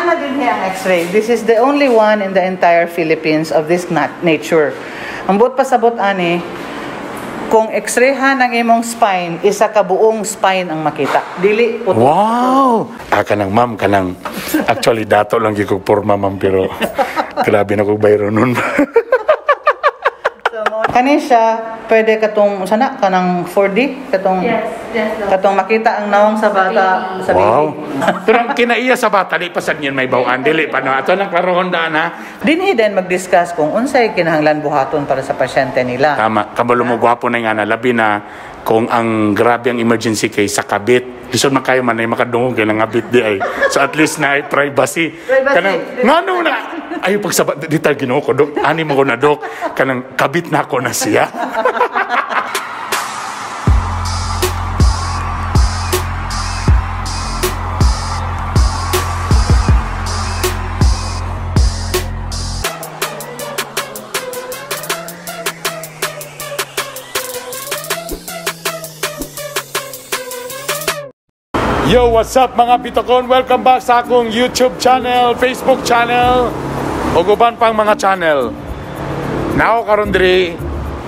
na din ang X-ray. This is the only one in the entire Philippines of this nature. Ang buot pasabot ani, kung X-rayhan ang imong spine, isa ka buong spine ang makita. Dili puto. Wow! Kanang ma'am, kanang actually dato lang gyud kog porma ma'am pero grabe na kog bayro nun. Kani siya, pwede katong sana kanang 4D katong katong makita ang nawang sa bata sa wow. Pero ang kinaiya sa bata di pa sad may bawaan dili pa no ato nang klarohon da na. Dinhi din mag-discuss kung unsay kinahanglan buhaton para sa pasyente nila. Tama, kabalo mo gwapo na nga na labi na kung ang grabe ang emergency case sa kabit. Lisod man kayo man ay makadungog kay nangabit di ay. So at least na ay privacy. Kanang ngano na ayo pagsabat di ta Ginoo ko dok. Ani mo ko na dok kanang kabit na ako na siya. Yo, what's up mga Bitokon? Welcome back sa akong YouTube channel, Facebook channel, o guban pang mga channel. Now, karon diri,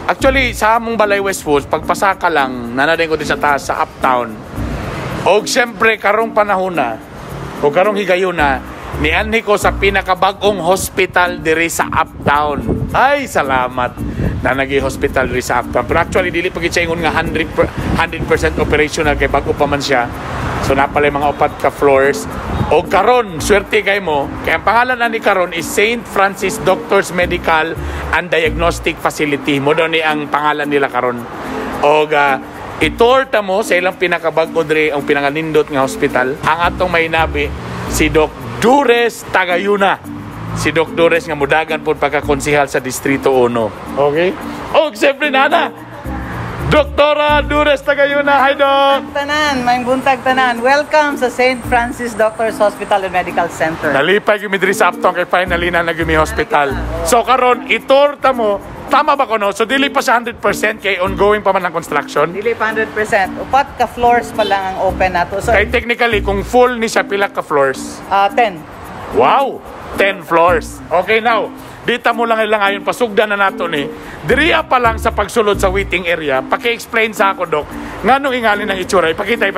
actually, sa among Balay Westwood, pagpasaka lang, nanadin ko din sa taas, sa Uptown. O siyempre, karong panahon na, o karong higayon na, nianhi ko sa pinakabagong hospital diri sa Uptown. Ay, salamat na nag-hospital diri sa Uptown. Pero actually, dili pag itsaingon nga 100% operational kay bago pa man siya. So napalay mga upat ka floors. O karon, swerte kay mo. Kaya ang pangalan na ni karon is St. Francis Doctors Medical and Diagnostic Facility. Mo daw ni ang pangalan nila karon. O itorta mo sa ilang pinakabago diri ang pinanganindot nga hospital. Ang atong may nabi si Doc Dures Tagayuna. Si Doc Dures nga mudagan po pagkakonsihal sa Distrito 1. Okay? O, siyempre nana! Doktora Dures Tagayuna, hi Doc! Tanan, may buntag tanan. Welcome sa St. Francis Doctors Hospital and Medical Center. Nalipay yung midri sa Uptown kay finally na nag-umi hospital. So karon itorta mo, tama ba ko no? So dili pa sa 100% kay ongoing pa man ang construction? Dili pa 100%. Upat ka floors pa lang ang open nato. So, kay technically, kung full ni siya, pila ka floors? 10. Wow! 10 floors. Okay, now, dita mo lang ilang ayon, pasugdan na nato ni. Diriya pa lang sa pagsulod sa waiting area, paki-explain sa ako, Dok, nga nung ingalin ng itsura. Ipakita.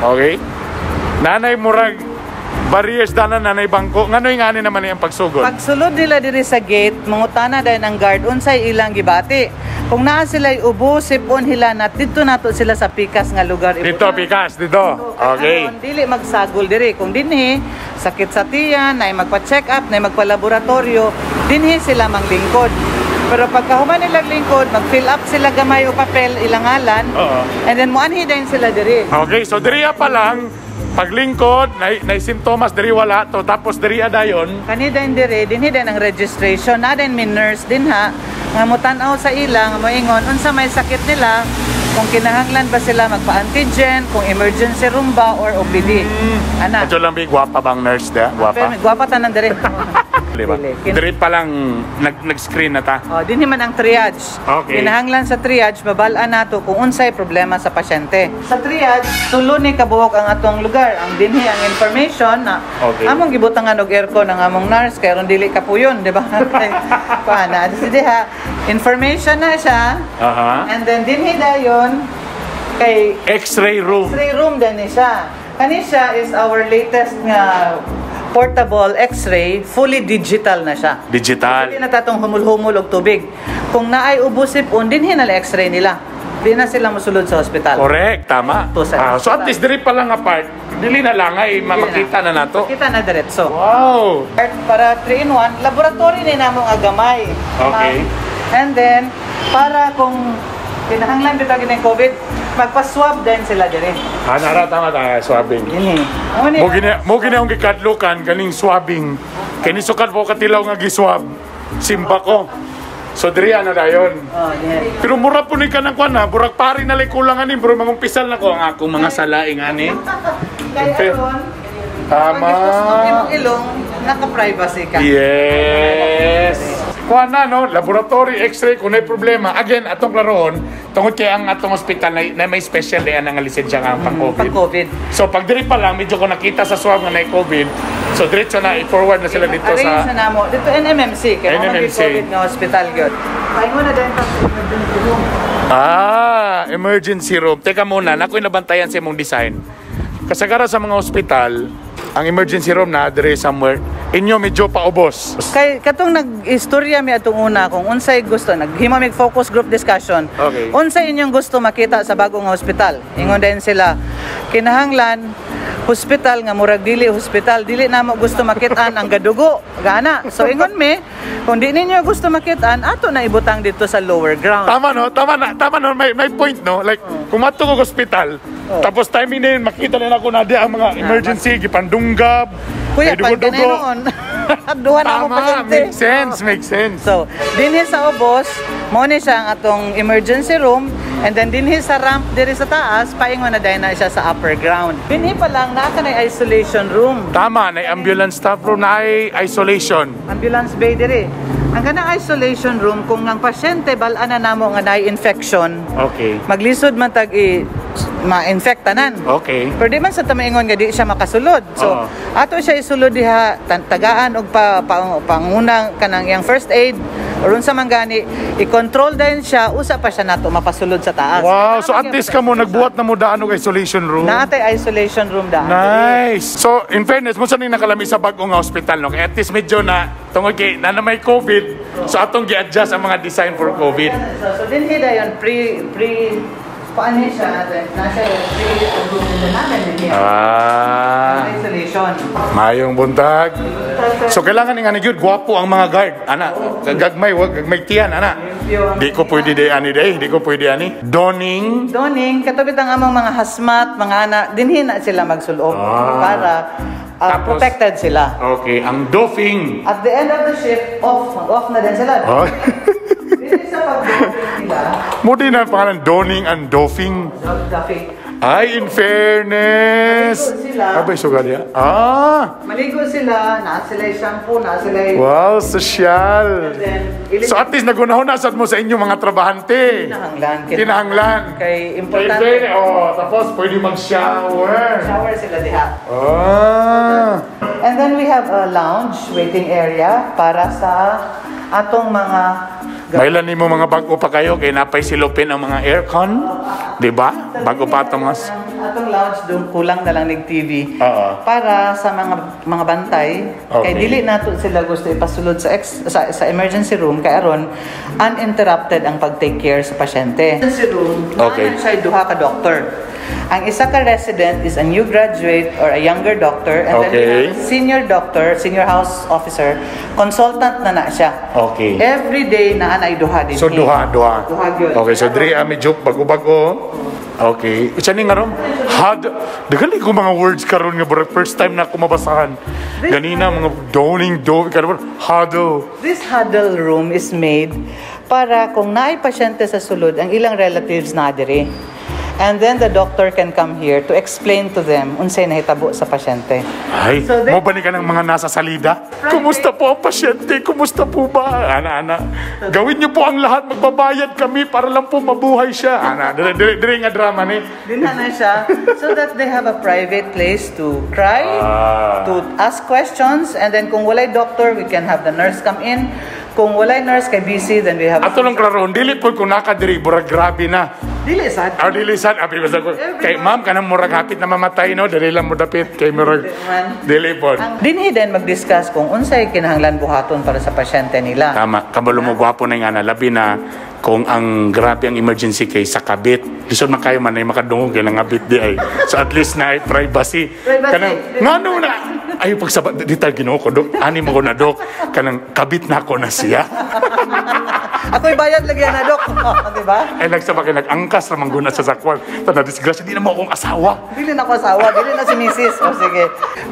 Okay? Nanay murag, barriers dana nanay bangko. Nga nung ingalin naman yung pagsugod. Pagsulod nila diri sa gate, mangutana dahil ang guard, unsay ilang gibati. Kung naa sila'y ubo, sipon, hilanat, dito nato sila sa pikas nga lugar. Dito, pikas, dito. Okay. Dili magsagol diri. Kung dinhi, sakit sa tiyan, na magpa-check up, na magpa-laboratorio, dinhi sila manglingkod. Pero pagkahuman nila lingkod, mag-fill up sila gamay o papel, ilangalan, and then muanhi din sila diri. Okay, so diriya pa lang, paglingkod, na simptomas diri wala to, tapos diriya dayon. Kani din diri, dinhi din ang registration, na din may nurse din ha, nga mutanaw sa ilang, moingon, unsa may sakit nila, kung kinahanglan ba sila magpa-antigen, kung emergency room ba or OPD. Ana. Ito lang gwapa bang nurse da? Gwapa? Gwapa tanan diri. Diba? Diri pa lang nag-screen na ta. Oh, dinhi man ang triage. Okay. Kinahanglan sa triage, babal-an nato kung unsay problema sa pasyente. Sa triage, tulo ni kabuok ang atong lugar. Ang dinhi ang information na among gibutangan og aircon ang among nurse kay ron dili kapuyon, di ba? Paana, ha. Information na siya. And then dinhi dayon kay X-ray room. X-ray room din siya. Kani siya is our latest nga portable X-ray, fully digital na siya. Digital. Hindi na tatong humul-humul og tubig. Kung naay ubusip-on, dinhi na X-ray nila. Di na sila musulod sa hospital. Correct, tama. So at least diri pa lang apart, dili na lang ay makita na nato. Makita na diretso. Wow. Para 3-in-1, laboratory ni namong agamay. Okay. And then, para kung kinahanglan bitaw gid ng COVID, magpa-swab din sila dire. Nara tama ta swabbing. Mo gini ang gikadlukan kaning swabbing. Kani sukat po katilaw nga giswab. Simba ko. So diri na dayon. Pero mura po ni kanang kwan na, burag pari na kulang ani, bro mangumpisal na ko ang akong mga salaing ani. Tama. Ilong naka-privacy ka. Yes. Kuha na, no? Laboratory, X-ray, kung may problema. Again, atong klaroon, tungod kay ang atong ospital na may special day ang lisensya nga pang-COVID. Pag-COVID. So pag diri pa lang medyo ko nakita sa swab nga na COVID, so diretso na i-forward na sila dito Arrange sa na namo. Dito NMMC. Kaya mo NMMC. COVID nga hospital yun. Pahingo na din pa emergency room. Emergency room. Teka muna, nakoy nabantayan sa imong design. Kasagara sa mga ospital, ang emergency room na dire somewhere, inyo medyo paubos. Kay katong nag-istorya mi atong una kung unsay gusto naghimo mig focus group discussion. Okay. Unsay inyong gusto makita sa bagong hospital? Ingon din sila kinahanglan hospital nga murag dili hospital, dili namo gusto makitaan ang gadugo gana. So ingon mi kung di ninyo gusto makitaan ato na ibutang dito sa lower ground. Tama no, may point no. Like kung mato ko hospital, tapos timing na yun, makita na ako na di ang mga emergency, gipandunggab, Kuya, may pag ganun dugo-dugo. noon, duha na mo Tama, pasyente. makes sense. So, dinhi sa ubos, mo ni siya ang atong emergency room, and then dinhi sa ramp diri sa taas, paingon na dahil na siya sa upper ground. Dinhi pa lang, naka na isolation room. Tama, na ambulance staff room na ay isolation. Ambulance bay diri. Ang kanang isolation room, kung ang pasyente balaan na namo nga naay infection, Okay. maglisod man tag ma-infect tanan. Okay. Pero di man sa tamaingon nga di siya makasulod. So, Oo. ato siya isulod diha tagaan og pangunang kanang yang first aid or unsa man gani i-control din siya usa pa siya nato mapasulod sa taas. Wow, so at least ka mo nagbuhat na mo daan og isolation room. Naatay isolation room da. Nice. So, in fairness, mo sa ning nakalami sa bagong hospital no, kaya at least medyo na tungod kay na may COVID, so atong gi-adjust ang mga design for COVID. So din hida yon pre paano siya nasa room namin din. Isolation. Mayong buntag. So kailangan nga gyud gwapo ang mga guard. Ana, gagmay tiyan ana. Di ko pwede di ko pwede ani. Donning. Katubit ang among mga hazmat, mga anak, dinhi na sila magsulob para Tapos, protected sila. Okay, ang doffing. At the end of the shift, off na din sila. Oh. Dito sa pag-doffing nila, Mo din ang pangalan donning and doffing. doffing. Ay, in fairness. Maligo sila. Abay, sugal ya. Maligo sila, naa sila yung shampoo, naa sila yung... Wow, sosyal. So at least nagunahon na sad mo sa inyong mga trabahante. Kinahanglan. Kay importante. Tapos pwede mag-shower. Shower sila diha. Ah. And then we have a lounge waiting area para sa atong mga Mailan nimo mga bago pa kayo kay napay silupin ang mga aircon, 'di ba? Bago pa atong mas atong lounge doon kulang na lang nig TV. Oo. Para sa mga bantay kay Okay. dili nato sila gusto ipasulod sa emergency room kay aron uninterrupted ang pag-take care sa pasyente. Emergency room, Okay. siya duha ka doctor. Ang isa ka resident is a new graduate or a younger doctor, and then we Okay. have a senior doctor, senior house officer, consultant na siya. Okay. Every day na ay duha din. So duha. Duha gyud. Okay, so diri medyo bago-bago. Okay. Isa ni nga ron. Dagali ko mga words karon nga bro, first time na ako mabasahan. Ganina mga donning karon huddle. This huddle room is made para kung naay pasyente sa sulod, ang ilang relatives na diri. And then the doctor can come here to explain to them unsay nahitabo sa pasyente. Ay, So mo ba ni ka ng mga nasa salida? Kumusta po ang pasyente? Kumusta po ba? Ana. Gawin niyo po ang lahat. Magbabayad kami para lang po mabuhay siya. Ana, dire nga drama ni. Dinha na siya so that they have a private place to cry, to ask questions, and then kung walay doctor, we can have the nurse come in. Kung walay nurse kay busy, then we have... Ato lang klaron, dili po kung nakadiri, burag grabe na. Dili sad. Dili sad, abi basta ko. Kay ma'am, kanang murag hapit na mamatay, no? Dili lang mo dapit. Kay murag, dili po. Dinhi din mag-discuss kung unsay kinahanglan buhaton para sa pasyente nila. Tama, kabalo mo gwapo na nga na, labi na kung ang grabe ang emergency case sa kabit. Lisod man kayo man ay makadungog kay ngabit di ay. So at least na ay privacy. Kanang ngano na ay pagsabat dita Ginoo ko dok. Ani mo ko na dok kanang kabit na ko na siya. Ako'y bayad lagi na dok, di ba? Ay nagsaba kay nag-angkas ra mangguna sa sakwan. Tana disgrasya di na mo akong asawa. Dili na ko asawa, dili na si Mrs. O sige.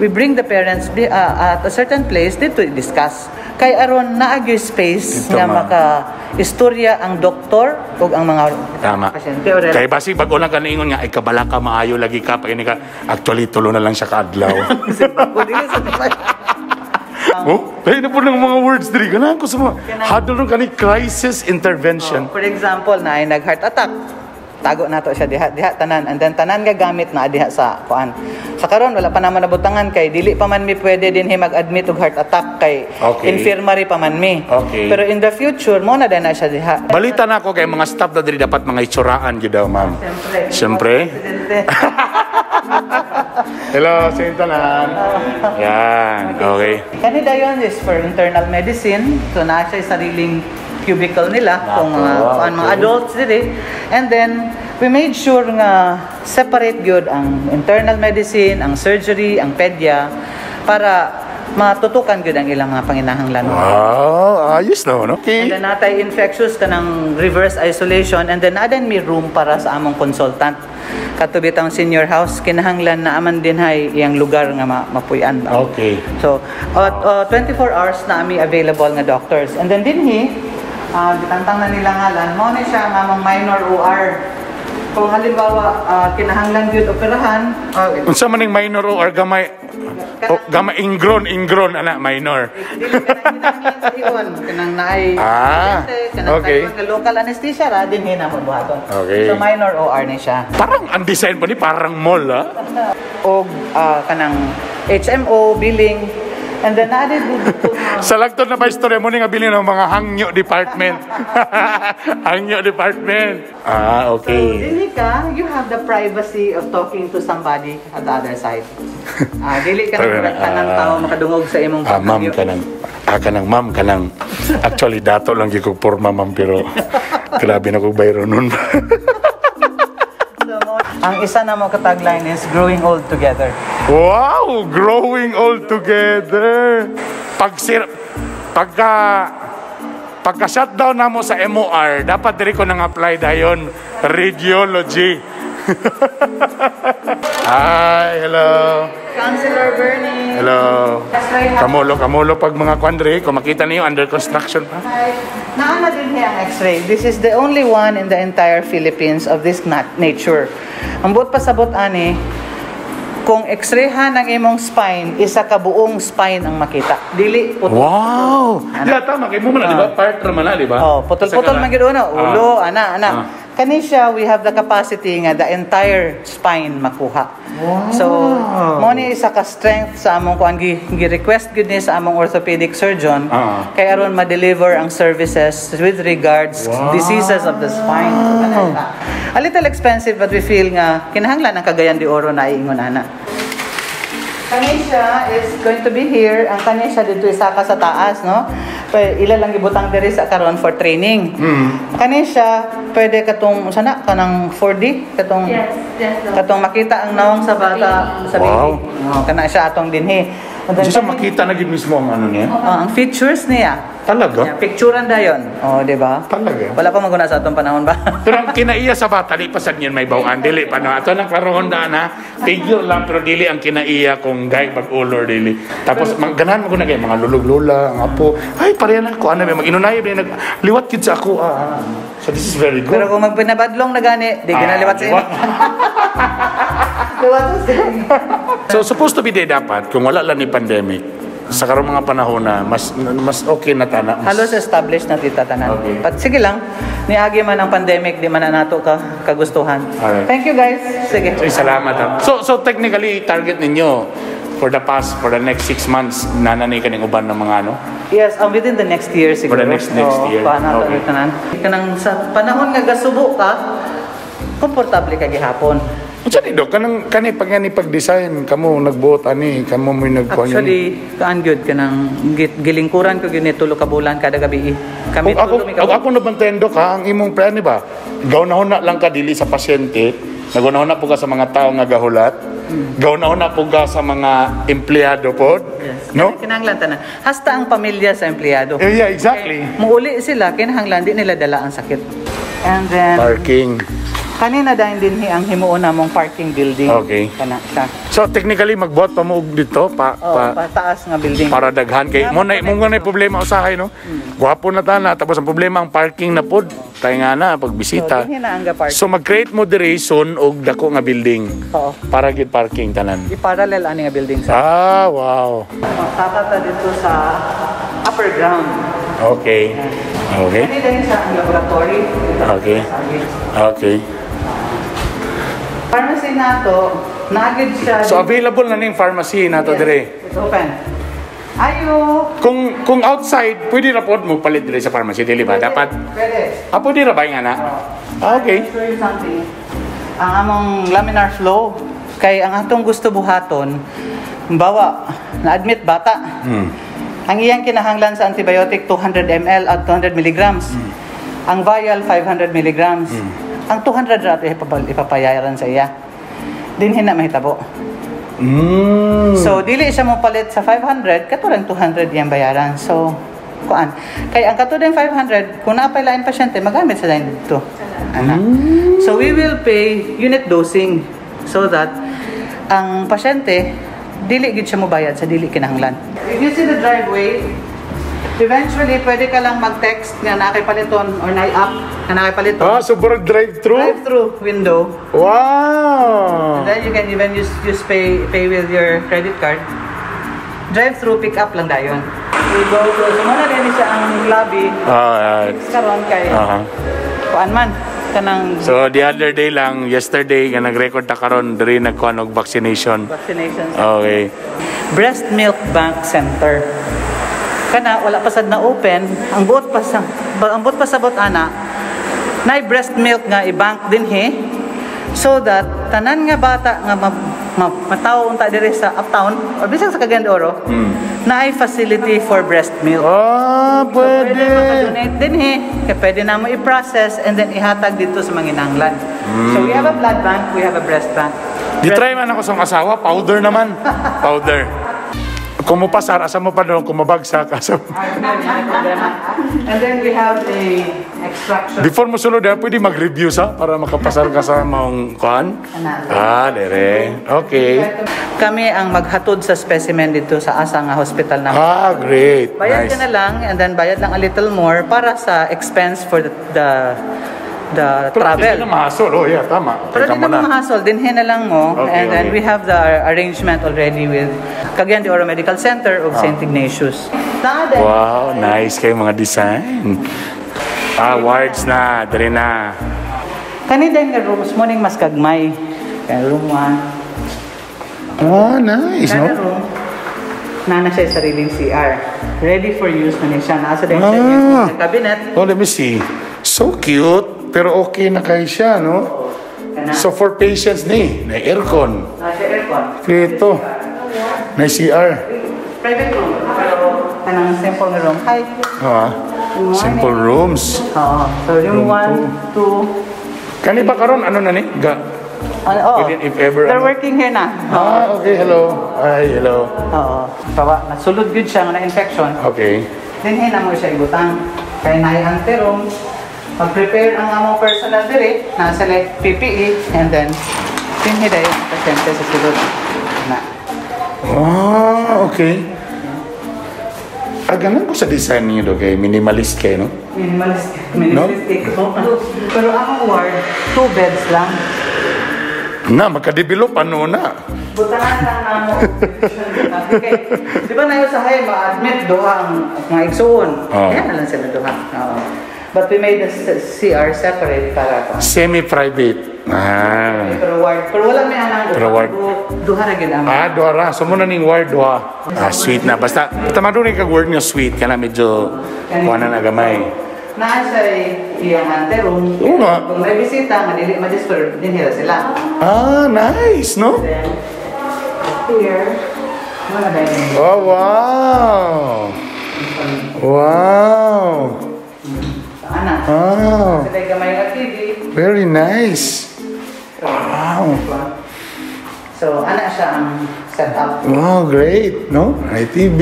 We bring the parents at a certain place dito i-discuss. Kay aron naagyo space Ito, nga ma'am. maka-istorya ang doktor o ang mga Tama. pasyente o Kay basi bag ulang kaniingon nga ay kabala ka maayo lagi ka pag ini ka actually tulo na lang siya kaadlaw. dili sa Oh, tayo na po ng mga words diri. Ganahan ko sa mga huddle ron kani crisis intervention. For example, na ay nag-heart attack. tago nato siya diha tanan, and then tanan gagamit na diha sa kuan. Sa karon wala pa naman nabutangan kay dili pa man mi pwede dinhi mag-admit og heart attack kay infirmary pa man mi. Pero in the future mo na din na siya diha. Balita na ako kay mga staff na diri dapat mga itsuraan gyud daw, ma'am. Siyempre. Hello, Sintanan. Yan, okay. Kani dayon is for internal medicine. So na siya sariling cubicle nila kung mga adults diri. And then we made sure nga separate gyud ang internal medicine, ang surgery, ang pedya para matutukan gyud ang ilang mga panginahanglan. Wow, ayos na, no? Okay. And then natay infectious kanang reverse isolation, and then nadan mi room para sa among consultant. Katubit ang senior house, kinahanglan na aman din hay iyang lugar nga mapuy-an. Okay. So 24 hours na ami available nga doctors. And then dinhi bitantang na nila ngalan mo ni siya nga among minor OR. Kung halimbawa kinahanglan gyud operahan, unsa man ning minor or gamay gamay ingron ana minor. Dili kinahanglan sa iyon kanang naay okay. Local anesthesia ra din hinamon buhaton. Okay. So minor OR ni siya. Parang ang design pa ni parang mall Og kanang HMO billing. And then added sa lagtod na pa istorya mo ni nga bilin ng mga hangyo department. Hangyo department. Okay. So, dili ka, you have the privacy of talking to somebody at the other side. Dili ka ng tao makadungog sa imong ma'am kanang ma'am kanang actually dato lang gyud kog porma ma'am pero grabe na kog bayro nun. Ang isa na mo ka-tagline is growing old together. Wow! Growing old together. Pagka-shutdown na mo sa MOR, dapat diri ko nang apply dayon radiology. Hi, hello. Councilor Bernie. Hello. Kamulo pag mga kwandre, kung makita niyo under construction pa. Hi. Naana din ang X-ray. This is the only one in the entire Philippines of this nature. Ang buot pasabot ani, kung X-rayhan ang imong spine, isa ka buong spine ang makita. Dili putol. Wow. Yeah, tama kay mo man di ba? Part ra man di ba? Oh, putol-putol man gid ulo, ana. Kani siya, we have the capacity nga the entire spine makuha. Wow. So, mo ni isa ka strength sa among kuan gi-request gid ni sa among orthopedic surgeon kay aron ma-deliver ang services with regards diseases of the spine. A little expensive but we feel nga kinahanglan ang Cagayan de Oro na iingon ana. Kanisha is going to be here. Ang kanisha dito isa ka sa taas, no? Ila lang gibutang diri sa karon for training. Kanisha pwede katong sana kanang 4D katong katong makita ang nawong sa bata sa baby. Kana siya atong dinhi. Just makita na gid mismo ang ano niya. Ang features niya. Talaga? Yeah, picturean dayon. Di ba? Talaga. Wala pa maguna sa atong panahon ba? Pero ang kinaiya sa bata, di pasad niyan may bawaan. Dili pa na. Ito lang karoon na figure lang, pero dili ang kinaiya kung gay pag-ulor, dili. Tapos, ganahan mo ko na kayo, mga lulog-lula, ang apo. Ay, pareha na ako. Ano, mag-inunay, liwat kid sa ako. So, this is very good. Pero kung magpinabadlong na gani, di ginaliwat sa inyo. Liwat sa inyo. So, supposed to be day dapat, kung wala lang ni pandemic, sa karong mga panahon na mas okay na tana. Halos established na tita tanan. Okay. But sige lang, niagi man ang pandemic, di man na nato kagustuhan. Alright. Thank you guys. Sige. Salamat. So technically target ninyo for the next 6 months nananay kaning uban ng mga ano? Yes, within the next year siguro. For the next year. Paano okay. Tanan. Kanang sa panahon nga gasubo ka, komportable ka gihapon. Unsa ni dok kanang pag-design kamo nagbuot ani kamo mo nagkuan. Actually, kaan gyud kanang gilingkuran ko gyud ni tulo ka bulan kada gabi. Kami tulo mi ka. Ako nabantayan dok ang imong plan ni ba? Gawon na lang ka dili sa pasyente, naguna po ka sa mga tao nga gahulat. Gawon na po ka sa mga empleyado pod. Yes. No? Kinahanglan tanan. Hasta ang pamilya sa empleyado. Yeah, exactly. Muuli sila kinahanglan di nila dala ang sakit. And then parking. Kanina dahil din ang himuon namong parking building. Okay. Kana. So technically magbuhat pa mo dito pataas nga building. Para daghan kay mo na problema usahay no. Gwapo na tana tapos ang problema ang parking na pod. Tay nga na pagbisita. So mag-create mo diri soon og dako nga building. Oo. Para gid parking tanan. I-parallel ani nga building sa. Wow. Tatata dito sa upper ground. Okay. Okay. Kanina din sa laboratory. Okay. Pharmacy na to, naagid siya. So available na ning pharmacy na to dire. It's open. Ayo. Kung outside, pwede na po mo palit dire sa pharmacy, dili ba? Dapat. Pwede. Pwede ra ba nga na? Okay. I'll show you something. Ang among laminar flow, kay ang atong gusto buhaton, bawa, na-admit bata. Ang iyang kinahanglan sa antibiotic 200 ml at 200 milligrams. Ang vial 500 milligrams. Ang 200 rato ipapayaran sa iya. Dinhin na mahitabo. So dili siya mo palit sa 500, katulad 200 iyang bayaran. So kuan. Kay ang katulad 500, kung naapay lain pasyente, magamit sa lain dito. So we will pay unit dosing so that ang pasyente dili gid siya mo bayad sa dili kinahanglan. If you see the driveway, eventually pwede ka lang mag-text nga nakay paliton or na-up nga nakay paliton. So burag drive-thru? Drive-thru window. Wow. And then you can even use pay with your credit card. Drive-thru pick up lang dayon. We go to sumuna din siya ang lobby. Karon kay kuan man kanang. So the other day lang, yesterday nga nag-record ta karon diri nagkuan og vaccination. Okay. Breast Milk Bank Center. Kana wala pa sad na open, ang buot pa sa ana nay breast milk nga i-bank dinhi so that tanan nga bata nga mataw unta diri sa uptown or bisag sa Cagayan de Oro naay facility for breast milk. Pwede maka-donate dinhi kay pwede na mo i-process and then ihatag dito sa manginahanglan. So we have a blood bank, we have a breast bank. Di-try man ako sa asawa, powder naman. Powder. Kung mo pasar, asa mo pa doon, kung mabagsak, asa mo. And then we have a extraction. Before mo sulod, pwede mag-review sa para makapasar ka sa mong kuhan? Dere. Okay. Kami ang maghatod sa specimen dito sa asa nga hospital namin. Great. Bayad ka na lang, and then bayad lang a little more para sa expense for the travel. Pero hindi na mahasol. Yeah, tama. Pero hindi na mahasol. Dinhin na lang mo. Okay, and then we have the arrangement already with Cagayan de Oro Medical Center of St. Ignatius. Wow, nice kayo mga design. Wards na. Dari na. Kanina yung rooms mo ning mas kagmay. Kaya room 1. Nice, no? Room, na siya sariling CR. Ready for use na siya. Nasa din siya sa cabinet. Let me see. So cute. Pero okay na kayo siya, no? So for patients ni, na aircon. Nasa aircon. Ito. Na CR. Private room. Pero kanang simple na room. Hi. Simple rooms. So room 1, 2. Kani ba karon ano na ni? If ever. They're working here na. Okay. Hello. Hi, hello. Tawa, nasulod good siya na infection. Okay. Then na mo siya ibutang. Kaya na anteroom. Mag-prepare ang among personal diri, nasa like PPE, and then pinhiday ang pasyente sa sulod na. Okay. Ganun ko sa design niyo do kay minimalist kayo, no? Minimalist ko. Pero ang ward, 2 beds lang. Magka-develop ano na. Butangan lang na mo. Di ba na yun sa hay, ma-admit doha ang mga igsuon. Yan na lang sila doha. But we made the CR separate para pa. Semi-private. Pero wala may anang duha ra gid ang. Duha ra. So muna ning ward duha. Sweet na. Basta tamado ni kag word nga sweet kana medyo kuana na gamay. Naa sa iyang anteroom. Kung may bisita, madili ma-disturb din nila sila. Nice, no? Then, here, mga dining. Wow! Anak. Sila gamay ang TV. Very nice. Wow. So, anak siya ang setup. Wow, great, no? ITV.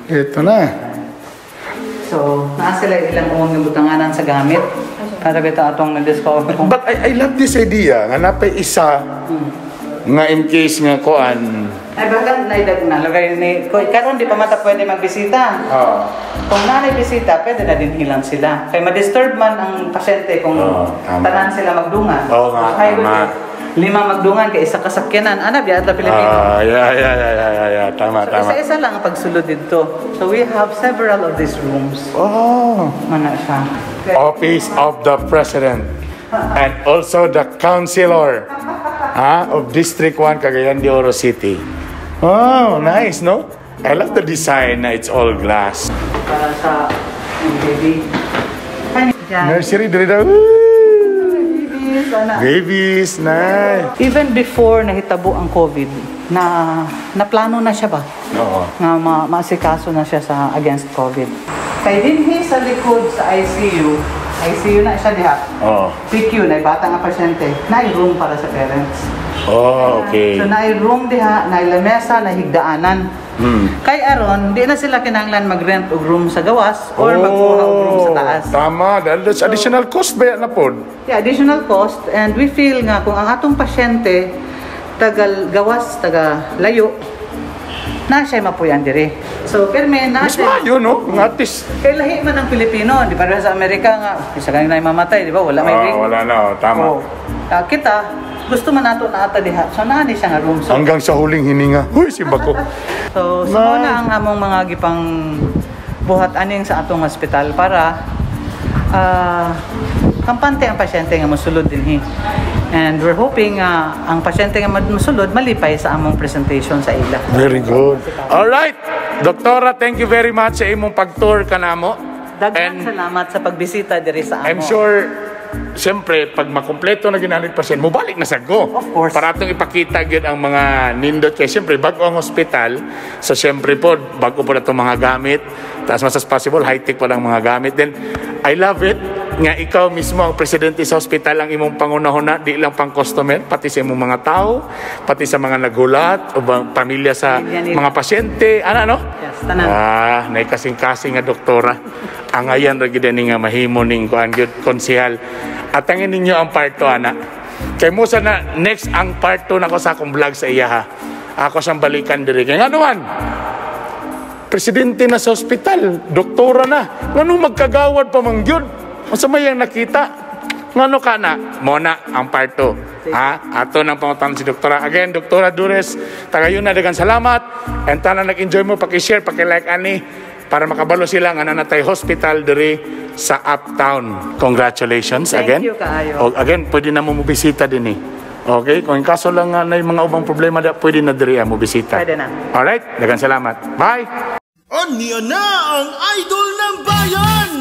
Ito na. So, naa sila ilang umang butanganan sa gamit. Para bito atong na-discover. But I love this idea. Nga napay isa nga in case nga kuan. Ay bagang naidag na. Lagay ni karon di pa mata pwede magbisita. Kung nanay bisita, pwede na din hilang sila. Kaya ma-disturb man ang pasyente kung tanan sila magdungan. Tama. 5 magdungan kay isa kasakyanan. Biya at Pilipino. Yeah. Tama. Isa-isa lang ang pagsulod dito. So we have several of these rooms. Mana siya. Office of the President and also the Councilor. of District 1, Cagayan de Oro City. Oh, nice, no? I love the design na it's all glass. Para sa baby. Nursery, dali daw. Babies, nice. Even before nahitabo ang COVID, naplano na siya ba? Oo. Nga maasikaso na siya sa against COVID. Kay dinhi sa likod sa ICU na siya diha. Oo. PQ na bata nga pasyente, na room para sa parents. Oh, okay. So na room diha, na lamesa, na higdaanan. Kay aron, di na sila kinahanglan mag-rent og room sa gawas or magkuha og room sa taas. Tama, dahil that's additional cost ba yan na po? Yeah, additional cost, and we feel nga kung ang atong pasyente taga gawas, taga layo, na siya mapuyan diri. So, perme na Mas maayo, no? Ng artist. kay lahi man ang Pilipino, di ba sa Amerika nga, isa kang na mamatay, di ba? Wala may ring. Wala na, tama. Kita, gusto man nato na ata diha. So, naani siya nga room. So, Hanggang sa huling hininga. Uy, simba ko. so na ang among mga gipang buhat aning sa atong hospital para kampante ang pasyente nga mosulod dinhi. And we're hoping ang pasyente nga mosulod malipay sa among presentation sa ila. Very good. All right. Doktora, thank you very much sa imong pag-tour kanamo. Daghan salamat sa pagbisita diri sa amo. I'm sure, siyempre, pag makumpleto na ginamit pasyente, mubalik na sa go. Of course. Para itong ipakita yun ang mga nindot. Kaya siyempre, bago ang hospital, so siyempre po, bago po na itong mga gamit, taas mas as possible, high-tech po lang mga gamit. Then, I love it nga ikaw mismo ang presidente sa hospital ang imong pangunahuna, di lang pang customer, pati sa imong mga tao, pati sa mga nagulat, o bang pamilya sa mga pasyente. Ano? Yes, tanan. Nay kasing-kasing nga doktora. Ang ayan ra gid ni nga mahimo ning kuan gyud konsehal. At angin ninyo ang part 2 ana. Kay mo sa na next ang part 2 nako sa akong vlog sa iya ha. Ako siyang balikan diri kay nganuman. Presidente na sa ospital, doktora na. Ngano magkagawad pa man gyud? Unsa may ang nakita? Ngano ka na? Mo na ang part 2. Ha? Ato nang pangutan si doktora. Again, Doktora Dures, tagayon na daghang salamat. And tanan nag-enjoy mo paki-share, paki-like ani para makabalo sila nga nanatay hospital diri sa Uptown. Congratulations again. Thank you kaayo. O again, pwede na mo bisita din eh. Okay, kung in kaso lang na mga ubang problema pwede na diri mo bisita. Pwede na. Alright, daghang salamat. Bye. Anya na ang idol ng bayan!